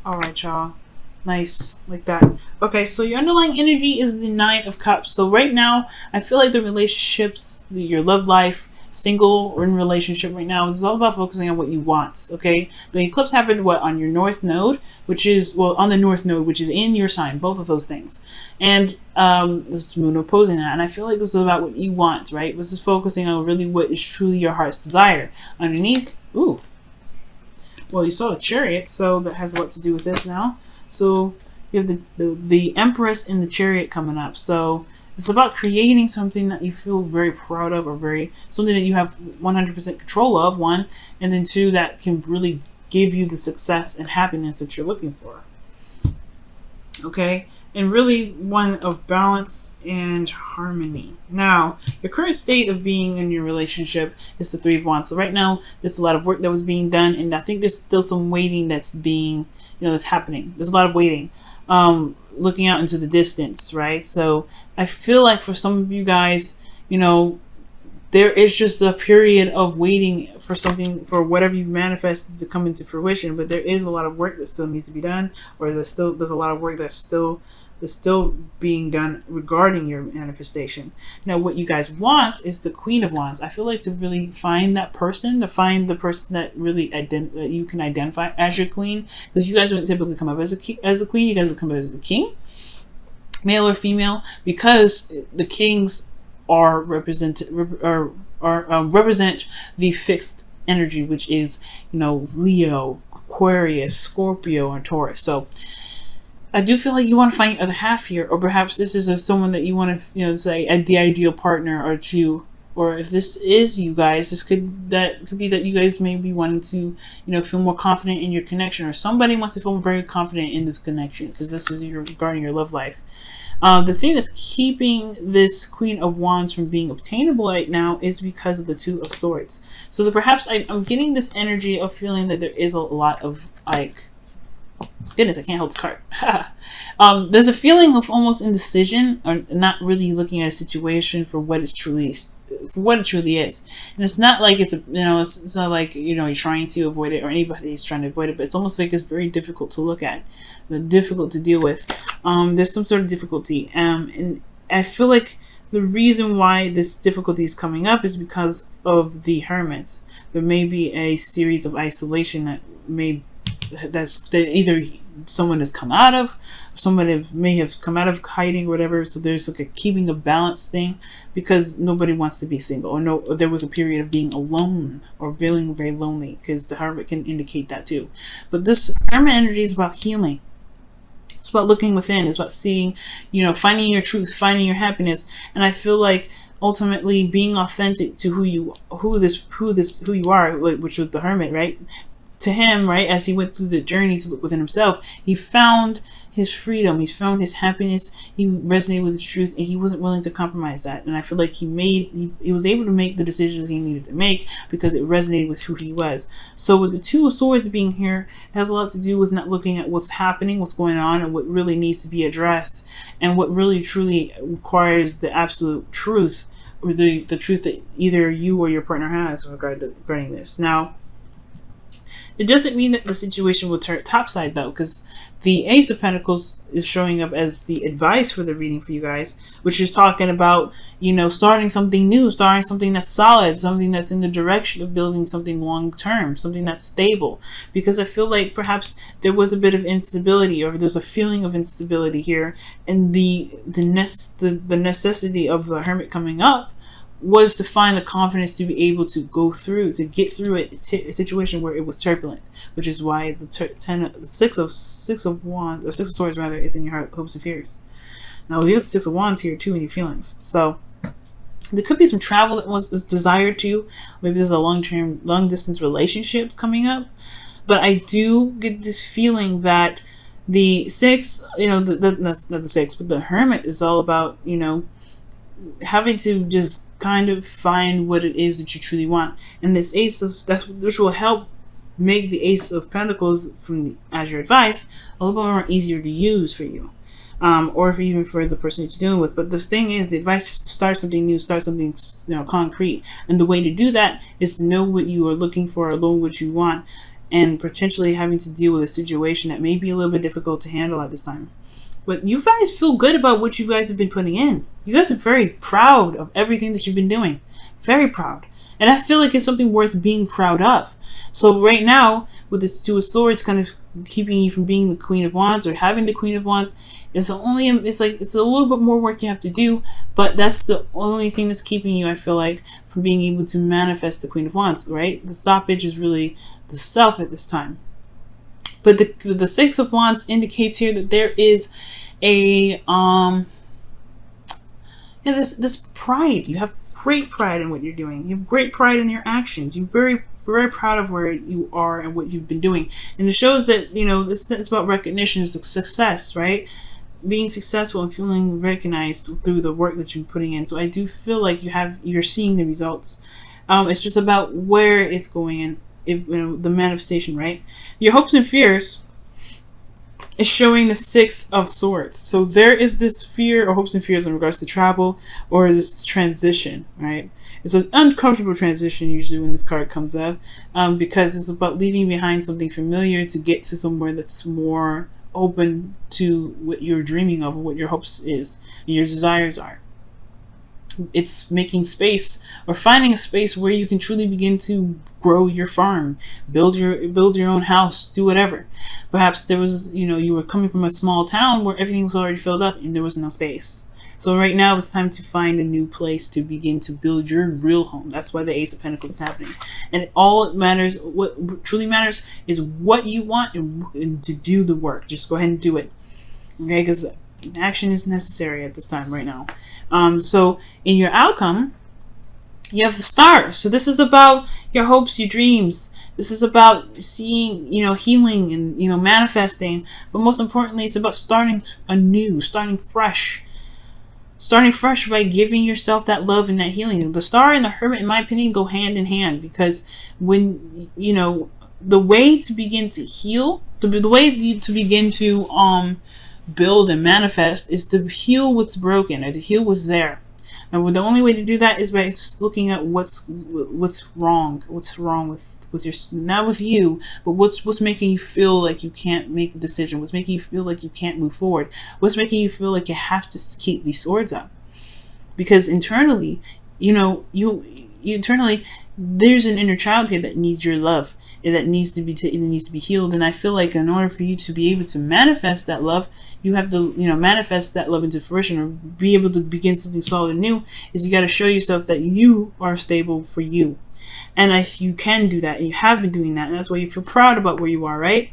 All right, y'all. Nice, like that. Okay, so your underlying energy is the Nine of Cups. So right now, I feel like the relationships, your love life, single or in relationship right now, is all about focusing on what you want. Okay, the eclipse happened what on your North Node, which is on the North Node, which is in your sign. Both of those things, and this moon opposing that. And I feel like this is about what you want, right? This is focusing on really what is truly your heart's desire. Underneath, ooh. Well, you saw the Chariot, so that has a lot to do with this now. So you have the Empress in the Chariot coming up. So it's about creating something that you feel very proud of, or something that you have 100% control of, one, and then two, that can really give you the success and happiness that you're looking for. Okay, and really one of balance and harmony. Now, your current state of being in your relationship is the Three of Wands. So right now, there's a lot of work that was being done, and I think there's still some waiting that's being, that's happening. There's a lot of waiting, looking out into the distance, right? So I feel like for some of you guys, there is just a period of waiting for something, for whatever you've manifested to come into fruition, but there is a lot of work that still needs to be done, or there's a lot of work that's still being done regarding your manifestation. Now, what you guys want is the Queen of Wands. I feel like to really find that person, to find the person that really that you can identify as your queen, because you guys wouldn't typically come up as a queen. You guys would come up as the king, male or female, because the kings are represent the fixed energy, which is Leo, Aquarius, Scorpio, and Taurus. So I do feel like you want to find your other half here, or perhaps this is someone that you want to say the ideal partner, or two. Or if this is you guys, could be that you guys may be wanting to feel more confident in your connection, or somebody wants to feel very confident in this connection, because this is regarding your love life. The thing that's keeping this Queen of Wands from being obtainable right now is because of the Two of Swords. So perhaps I'm getting this energy of feeling that there is a lot of goodness, I can't hold this card. There's a feeling of almost indecision, or not really looking at a situation for what it truly is. And it's not like it's not like you're trying to avoid it, or anybody's trying to avoid it, but it's almost like it's very difficult to look at, difficult to deal with. There's some sort of difficulty, and I feel like the reason why this difficulty is coming up is because of the Hermit. There may be a series of isolation that either someone has come out of, may have come out of hiding or whatever. So there's like a keeping a balance thing, because nobody wants to be single, or there was a period of being alone or feeling very lonely, because the Hermit can indicate that too. But this Hermit energy is about healing. It's about looking within. It's about seeing, finding your truth, finding your happiness. And I feel like ultimately being authentic to who you are, which was the Hermit, right? To him, right, as he went through the journey to look within himself, he found his freedom, he found his happiness, he resonated with his truth, and he wasn't willing to compromise that. And I feel like he was able to make the decisions he needed to make because it resonated with who he was. So with the Two of Swords being here, it has a lot to do with not looking at what's happening, what's going on, and what really needs to be addressed, and what really truly requires the absolute truth, or the truth that either you or your partner has regarding this. Now, it doesn't mean that the situation will turn topside, though, because the Ace of Pentacles is showing up as the advice for the reading for you guys, which is talking about, starting something new, starting something that's solid, something that's in the direction of building something long-term, something that's stable. Because I feel like perhaps there was a bit of instability, or there's a feeling of instability here, and the necessity of the Hermit coming up was to find the confidence to be able to get through a situation where it was turbulent, which is why the Six of Wands, or Six of Swords rather, is in your hopes and fears. Now you have the Six of Wands here too in your feelings. So there could be some travel that was desired to. Maybe there's a long distance relationship coming up. But I do get this feeling that the Six, that's not the Six, but the Hermit is all about, having to just kind of find what it is that you truly want. And this which will help make the Ace of Pentacles as your advice a little bit more easier to use for you, or even for the person that you're dealing with. But this thing is, the advice is to start something new, start something concrete, and the way to do that is to know what you are looking for, or know what you want, and potentially having to deal with a situation that may be a little bit difficult to handle at this time. But you guys feel good about what you guys have been putting in. You guys are very proud of everything that you've been doing. Very proud. And I feel like it's something worth being proud of. So right now, with this Two of Swords kind of keeping you from being the Queen of Wands or having the Queen of Wands, it's a little bit more work you have to do, but that's the only thing that's keeping you, I feel like, from being able to manifest the Queen of Wands, right? The stoppage is really the self at this time. But the Six of Wands indicates here that there is a this pride. You have great pride in what you're doing. You have great pride in your actions. You're very, very proud of where you are and what you've been doing. And it shows that, you know, this is about recognition, is success, right? Being successful and feeling recognized through the work that you're putting in. So I do feel like you're seeing the results. It's just about where it's going in. If, you know, the manifestation, right? Your hopes and fears is showing the Six of Swords. So there is this fear or hopes and fears in regards to travel or this transition, right? It's an uncomfortable transition usually when this card comes up, because it's about leaving behind something familiar to get to somewhere that's more open to what you're dreaming of, or what your hopes is and your desires are. It's making space or finding a space where you can truly begin to grow your farm, build your own house, do whatever. Perhaps there was, you know, you were coming from a small town where everything was already filled up and there was no space. So right now it's time to find a new place to begin to build your real home. That's why the Ace of Pentacles is happening. And all it matters, what truly matters, is what you want and to do the work. Just go ahead and do it. Okay, because action is necessary at this time right now. So in your outcome, you have the Star. So this is about your hopes, your dreams. This is about seeing, you know, healing and, you know, manifesting. But most importantly, it's about starting anew, starting fresh. Starting fresh by giving yourself that love and that healing. The Star and the Hermit, in my opinion, go hand in hand, because when, you know, the way to begin to heal, the way to begin to build and manifest is to heal what's broken, or to heal what's there. And the only way to do that is by looking at what's wrong with your, not with you, but what's making you feel like you can't make the decision, what's making you feel like you can't move forward, what's making you feel like you have to keep these swords up. Because internally, you know, you internally, there's an inner child here that needs your love, and that needs to be healed. And I feel like in order for you to be able to manifest that love, you have to, you know, manifest that love into fruition, or be able to begin something solid and new. Is you got to show yourself that you are stable for you, and you can do that, and you have been doing that, and that's why you feel proud about where you are, right?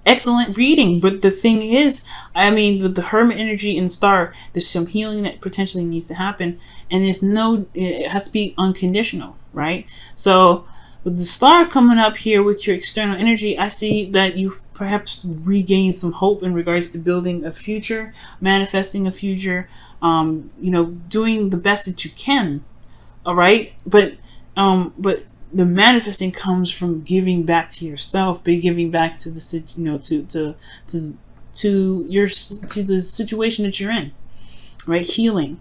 Excellent reading. But the thing is, I mean, the Hermit energy and Star, there's some healing that potentially needs to happen, and it has to be unconditional, right? So with the Star coming up here with your external energy, I see that you've perhaps regained some hope in regards to building a future, manifesting a future, you know, doing the best that you can. All right, but the manifesting comes from giving back to yourself, by giving back to the, you know, to the situation that you're in, right? Healing.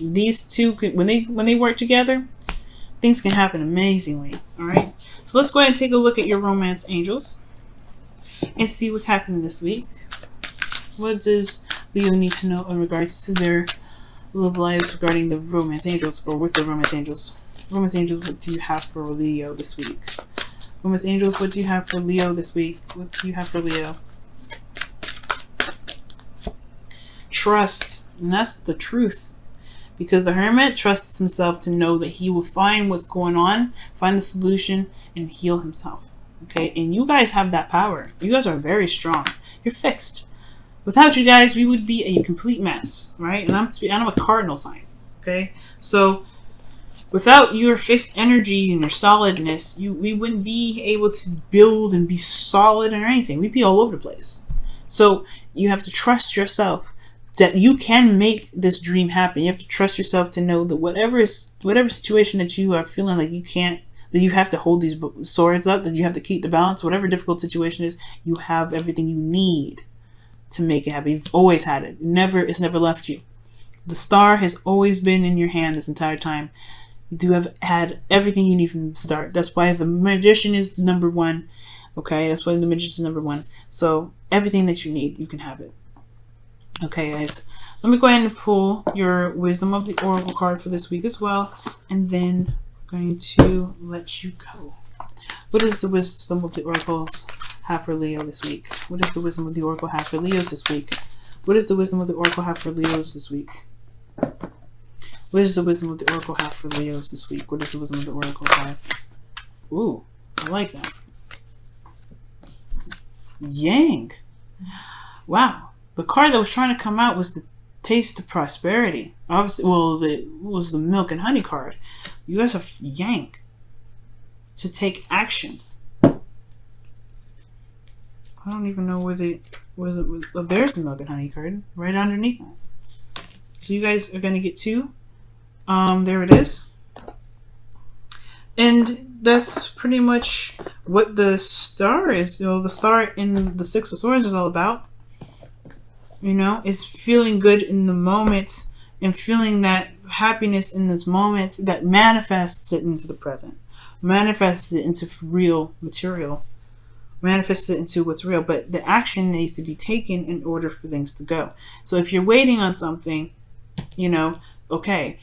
These two could, when they work together, things can happen amazingly. All right, so let's go ahead and take a look at your romance angels and see what's happening this week. What does Leo need to know in regards to their love lives regarding the romance angels, or with the romance angels? Romance angels, what do you have for Leo this week? Romance angels, what do you have for Leo this week? What do you have for Leo? Trust, and that's the truth. Because the Hermit trusts himself to know that he will find what's going on, find the solution, and heal himself. Okay, and you guys have that power. You guys are very strong. You're fixed. Without you guys, we would be a complete mess, right? And I'm a cardinal sign. Okay, so without your fixed energy and your solidness, we wouldn't be able to build and be solid or anything. We'd be all over the place. So you have to trust yourself that you can make this dream happen. You have to trust yourself to know that whatever situation that you are feeling like you can't, that you have to hold these swords up, that you have to keep the balance, whatever difficult situation is, you have everything you need to make it happen. You've always had it. It's never left you. The Star has always been in your hand this entire time. You do have had everything you need from the start. That's why the Magician is number one. Okay, that's why the Magician is number one. So everything that you need, you can have it. Okay, guys. Let me go ahead and pull your Wisdom of the Oracle card for this week as well. And then I'm going to let you go. What is the Wisdom of the Oracles have for Leo this week? What is the Wisdom of the Oracle have for Leos this week? What is the Wisdom of the Oracle have for Leos this week? What is the Wisdom of the Oracle have for Leos this week? What does the Wisdom of the Oracle have? Ooh, I like that. Yang. Wow. The card that was trying to come out was the Taste of Prosperity. Obviously, well, it was the Milk and Honey card. You guys have Yang. To take action. I don't even know where oh, there's the Milk and Honey card right underneath that. So you guys are going to get two. There it is. And that's pretty much what the star is. You know, the star in the Six of Swords is all about. You know, is feeling good in the moment and feeling that happiness in this moment that manifests it into the present. Manifests it into real material. Manifests it into what's real. But the action needs to be taken in order for things to go. So if you're waiting on something, you know, okay.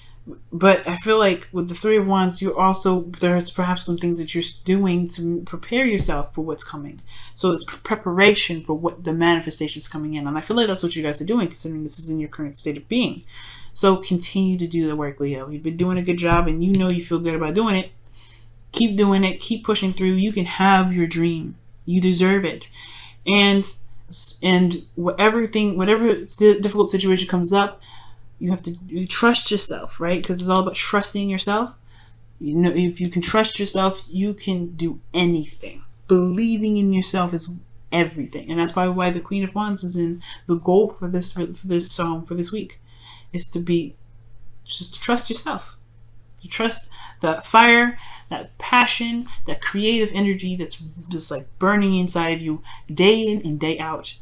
But I feel like with the Three of Wands, you're also, there's perhaps some things that you're doing to prepare yourself for what's coming. So it's preparation for what the manifestation is coming in. And I feel like that's what you guys are doing, considering this is in your current state of being. So continue to do the work, Leo. You've been doing a good job and you know you feel good about doing it. Keep doing it. Keep pushing through. You can have your dream. You deserve it. And whatever difficult situation comes up, you have to trust yourself, right? Because it's all about trusting yourself. You know, if you can trust yourself, you can do anything. Believing in yourself is everything, and that's probably why the Queen of Wands is in the goal for this week, is to be just to trust yourself. You trust that fire, that passion, that creative energy that's just like burning inside of you day in and day out.